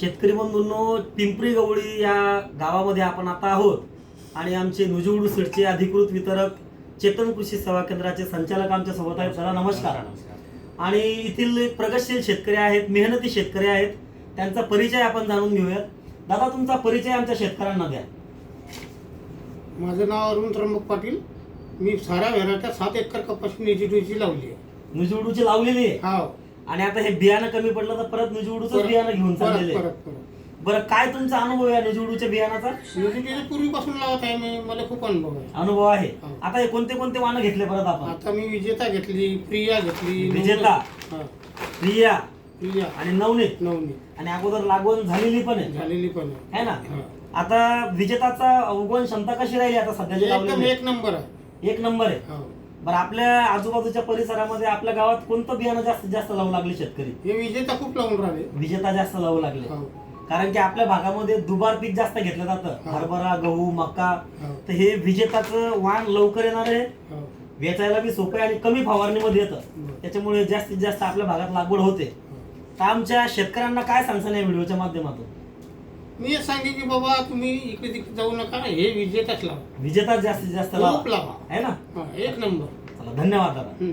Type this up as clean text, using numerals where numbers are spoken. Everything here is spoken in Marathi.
शेतकरी बंधूंनो, पिंपरी गवळी या गावामध्ये आपण आता आहोत आणि आमचे नुजवडू सीडचे अधिकृत वितरक चेतन कृषी सेवा केंद्राचे संचालक आमच्या सोबत आहेत. दादा नमस्कार. आणि येथील प्रगतशील शेतकरी आहेत, मेहनती शेतकरी आहेत, त्यांचा परिचय आपण जाणून घेऊयात. दादा, तुमचा परिचय आमच्या शेतकऱ्यांना द्या. माझं नाव अरुण त्र्यंबक पाटील. मी साऱ्या व्हेरायट्या 7 एकर कपाशी निजीडूची लावली आहे. नुजवडूची लावलेली आहे. हो. आणि आता हे बियाणं कमी पडलं तर परत नुजवडूचं बियाणं घेऊन चाललेले आहे. परत बरं, काय तुमचा अनुभव आहे नुजवडूच्या बियाणाचा? निजीडूची पूर्वीपासून लावत आहे मी. मला खूप अनुभव आहे. अनुभव आहे. हो. आता हे कोणते कोणते वाहनं घेतले परत आपण? आता मी विजेता घेतली, प्रिया घेतली, विजेता, हा, प्रिया प्रिया आणि नवनीत. नवनीत आणि अगोदर लागवण झालेली पण आहे झालेली पण है ना. हा. आता विजेताचा उगवण क्षमता कशी राहिली आता सध्याची एकदम लावलेली? एक नंबर आहे. एक नंबर आहे. हो. बरं, आपल्या आजूबाजूच्या परिसरामध्ये आपल्या गावात कोणतं बियाणं जास्तीत जास्त लावू लागले शेतकरी? हे विजेता खूप लावून राहिले. विजेता जास्त लावू लागले. हो. कारण की आपल्या भागामध्ये दुबार पीक जास्त घेतलं जातं. हो. हरभरा, गहू, मका. हो. तर हे विजेताचं वाण लवकर येणार आहे, हो. वेचायला बी सोपं आहे आणि कमी फवारणीमध्ये येतं. बरं. त्याच्यामुळे जास्तीत जास्त आपल्या भागात लागवड होते. हो. तर आमच्या शेतकऱ्यांना काय सांगसान या व्हिडिओच्या माध्यमातून? मी हे सांगेन की बाबा तुम्ही इकडे तिकडे जाऊ नका, हे विजेताच लावा. विजेता जास्तीत जास्त खूप लावा. आहे ना. हा, एक नंबर. चला, धन्यवाद दादा. हम्म.